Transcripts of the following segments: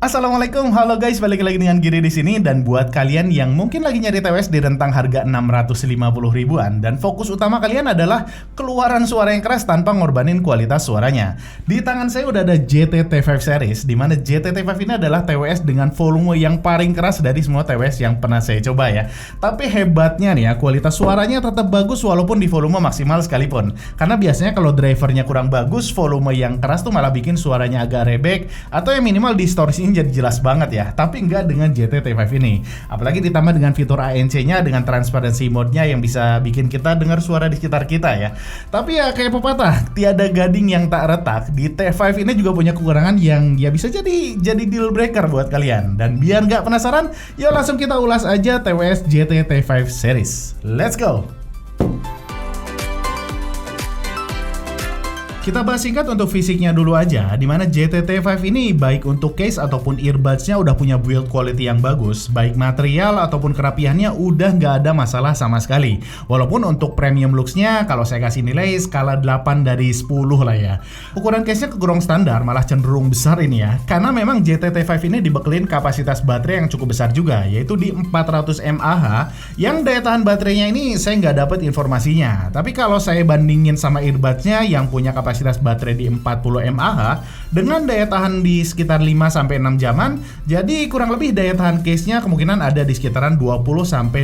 Assalamualaikum, halo guys, balik lagi dengan Giri di sini. Dan buat kalian yang mungkin lagi nyari TWS di rentang harga 650 ribuan dan fokus utama kalian adalah keluaran suara yang keras tanpa ngorbanin kualitas suaranya, di tangan saya udah ada JT-T5 series, dimana JT-T5 ini adalah TWS dengan volume yang paling keras dari semua TWS yang pernah saya coba ya. Tapi hebatnya nih ya, kualitas suaranya tetap bagus walaupun di volume maksimal sekalipun. Karena biasanya kalau drivernya kurang bagus, volume yang keras tuh malah bikin suaranya agak rebek atau yang minimal distorsi jadi jelas banget ya, tapi enggak dengan JT-T5 ini. Apalagi ditambah dengan fitur ANC-nya dengan transparency mode-nya yang bisa bikin kita dengar suara di sekitar kita ya. Tapi ya kayak pepatah, tiada gading yang tak retak. Di T5 ini juga punya kekurangan yang ya bisa jadi deal breaker buat kalian. Dan biar nggak penasaran, yuk langsung kita ulas aja TWS JT-T5 series. Let's go! Kita bahas singkat untuk fisiknya dulu aja, dimana JT-T5 ini baik untuk case ataupun earbuds-nya udah punya build quality yang bagus, baik material ataupun kerapihannya udah nggak ada masalah sama sekali. Walaupun untuk premium looks-nya, kalau saya kasih nilai skala 8 dari 10 lah ya. Ukuran case-nya kegorong standar, malah cenderung besar ini ya, karena memang JT-T5 ini dibekelin kapasitas baterai yang cukup besar juga, yaitu di 400 mAh, yang daya tahan baterainya ini saya nggak dapat informasinya. Tapi kalau saya bandingin sama earbuds-nya yang punya kapasitas baterai di 40 mAh dengan daya tahan di sekitar 5-6 jaman, jadi kurang lebih daya tahan case-nya kemungkinan ada di sekitaran 20-25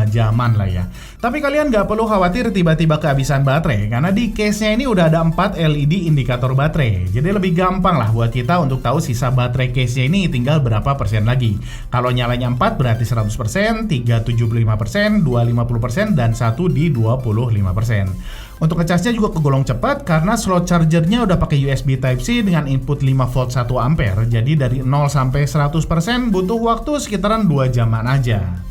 jaman lah ya. Tapi kalian nggak perlu khawatir tiba-tiba kehabisan baterai, karena di case-nya ini udah ada 4 LED indikator baterai. Jadi lebih gampang lah buat kita untuk tahu sisa baterai case-nya ini tinggal berapa persen lagi. Kalau nyalanya 4 berarti 100%, 3 75%, 2 50%, dan 1 di 25%. Untuk ngecasnya juga kegolong cepat karena slot chargernya udah pakai USB Type-C dengan input 5 volt 1 ampere. Jadi dari 0 sampai 100% butuh waktu sekitaran 2 jaman aja.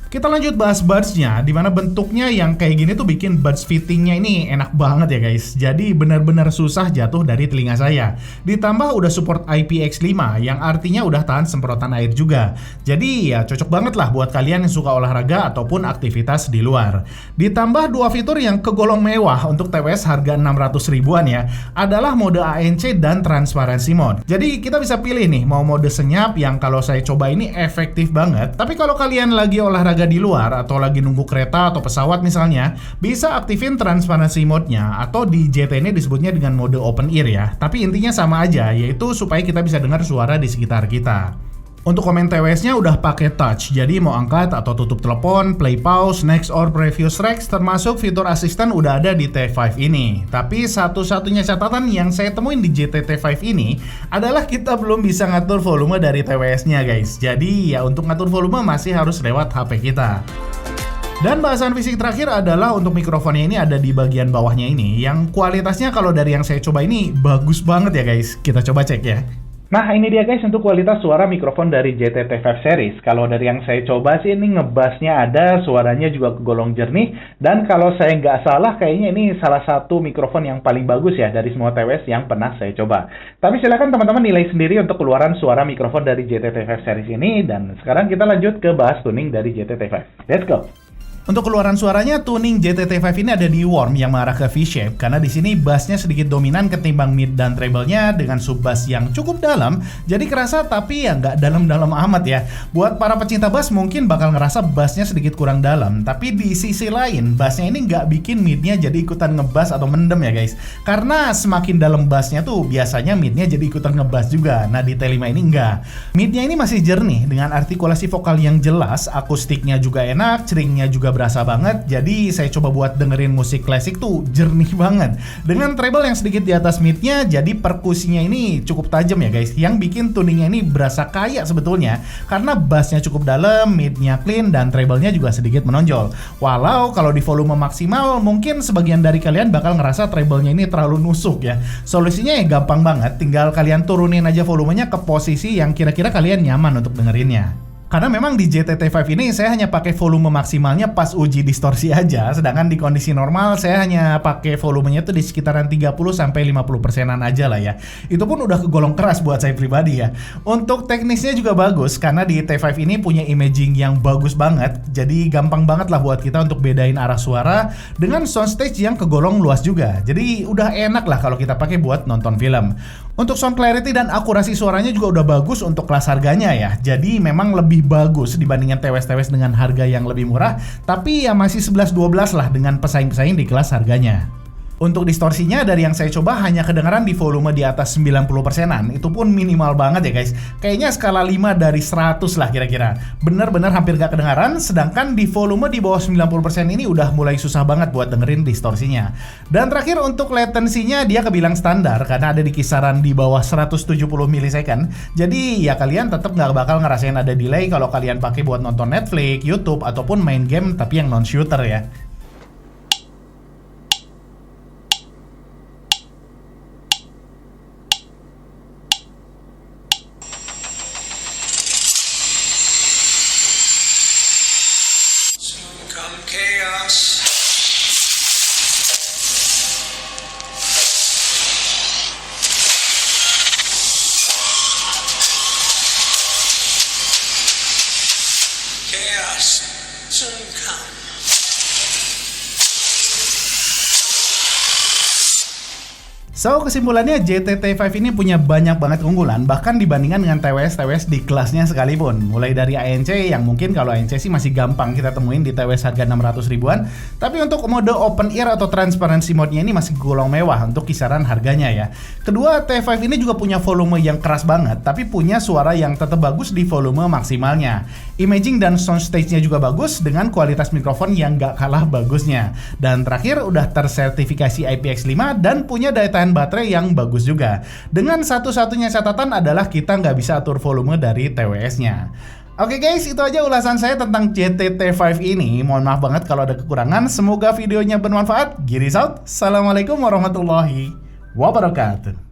Kita lanjut bahas buds-nya, dimana bentuknya yang kayak gini tuh bikin buds fittingnya ini enak banget ya guys. Jadi benar-benar susah jatuh dari telinga saya. Ditambah udah support IPX5 yang artinya udah tahan semprotan air juga. Jadi ya cocok banget lah buat kalian yang suka olahraga ataupun aktivitas di luar. Ditambah dua fitur yang kegolong mewah untuk TWS harga 600 ribuan ya, adalah mode ANC dan transparency mode. Jadi kita bisa pilih nih mau mode senyap yang kalau saya coba ini efektif banget. Tapi kalau kalian lagi olahraga di luar atau lagi nunggu kereta atau pesawat misalnya, bisa aktifin transparency mode-nya, atau di JT ini disebutnya dengan mode open ear ya. Tapi intinya sama aja, yaitu supaya kita bisa dengar suara di sekitar kita. Untuk komen TWS-nya udah pakai touch, jadi mau angkat atau tutup telepon, play pause, next or previous tracks, termasuk fitur asisten udah ada di T5 ini. Tapi satu-satunya catatan yang saya temuin di JT-T5 ini adalah kita belum bisa ngatur volume dari TWS-nya guys. Jadi ya untuk ngatur volume masih harus lewat HP kita. Dan bahasan fisik terakhir adalah untuk mikrofonnya ini ada di bagian bawahnya ini, yang kualitasnya kalau dari yang saya coba ini bagus banget ya guys. Kita coba cek ya. Nah ini dia guys untuk kualitas suara mikrofon dari JT-T5 series. Kalau dari yang saya coba sih ini ngebassnya ada, suaranya juga kegolong jernih. Dan kalau saya nggak salah kayaknya ini salah satu mikrofon yang paling bagus ya dari semua TWS yang pernah saya coba. Tapi silakan teman-teman nilai sendiri untuk keluaran suara mikrofon dari JT-T5 series ini. Dan sekarang kita lanjut ke bahas tuning dari JT-T5. Let's go! Untuk keluaran suaranya, tuning JT-T5 ini ada di warm yang mengarah ke V-shape, karena di sini bassnya sedikit dominan ketimbang mid dan treble-nya dengan sub bass yang cukup dalam, jadi kerasa tapi ya nggak dalam-dalam amat ya. Buat para pecinta bass mungkin bakal ngerasa bassnya sedikit kurang dalam, tapi di sisi lain bassnya ini nggak bikin midnya jadi ikutan ngebass atau mendem ya guys. Karena semakin dalam bassnya tuh biasanya midnya jadi ikutan ngebass juga. Nah di T5 ini enggak. Midnya ini masih jernih dengan artikulasi vokal yang jelas, akustiknya juga enak, ceringnya juga berasa banget. Jadi saya coba buat dengerin musik klasik tuh jernih banget. Dengan treble yang sedikit di atas midnya, jadi perkusinya ini cukup tajam ya guys, yang bikin tuningnya ini berasa kaya sebetulnya, karena bassnya cukup dalam, midnya clean, dan treble-nya juga sedikit menonjol. Walau kalau di volume maksimal mungkin sebagian dari kalian bakal ngerasa treble-nya ini terlalu nusuk ya. Solusinya ya gampang banget, tinggal kalian turunin aja volumenya ke posisi yang kira-kira kalian nyaman untuk dengerinnya. Karena memang di JT-T5 ini saya hanya pakai volume maksimalnya pas uji distorsi aja, sedangkan di kondisi normal saya hanya pakai volumenya tuh di sekitaran 30-50%an aja lah ya. Itu pun udah kegolong keras buat saya pribadi ya. Untuk teknisnya juga bagus, karena di T5 ini punya imaging yang bagus banget, jadi gampang banget lah buat kita untuk bedain arah suara dengan soundstage yang kegolong luas juga. Jadi udah enak lah kalau kita pakai buat nonton film. Untuk sound clarity dan akurasi suaranya juga udah bagus untuk kelas harganya ya. Jadi memang lebih bagus dibandingkan TWS-TWS dengan harga yang lebih murah, tapi ya masih 11-12 lah dengan pesaing-pesaing di kelas harganya. Untuk distorsinya dari yang saya coba hanya kedengaran di volume di atas 90%-an. Itu pun minimal banget ya guys. Kayaknya skala 5 dari 100 lah kira-kira. Bener-bener hampir gak kedengaran, sedangkan di volume di bawah 90% ini udah mulai susah banget buat dengerin distorsinya. Dan terakhir untuk latensinya dia kebilang standar karena ada di kisaran di bawah 170 milisecond. Jadi ya kalian tetap gak bakal ngerasain ada delay kalau kalian pakai buat nonton Netflix, YouTube, ataupun main game tapi yang non-shooter ya. Come chaos. Chaos soon come. So, kesimpulannya JTT5 ini punya banyak banget keunggulan, bahkan dibandingkan dengan TWS-TWS di kelasnya sekalipun. Mulai dari ANC yang mungkin kalau ANC sih masih gampang kita temuin di TWS harga 600 ribuan, tapi untuk mode open ear atau transparency mode-nya ini masih golong mewah untuk kisaran harganya ya. Kedua, T5 ini juga punya volume yang keras banget, tapi punya suara yang tetap bagus di volume maksimalnya. Imaging dan soundstage-nya juga bagus dengan kualitas mikrofon yang gak kalah bagusnya. Dan terakhir, udah tersertifikasi IPX5 dan punya daya tahan baterai yang bagus juga. Dengan satu-satunya catatan adalah kita nggak bisa atur volume dari TWS-nya. Oke guys, itu aja ulasan saya tentang JTT5 ini. Mohon maaf banget kalau ada kekurangan. Semoga videonya bermanfaat. Giris out. Assalamualaikum warahmatullahi wabarakatuh.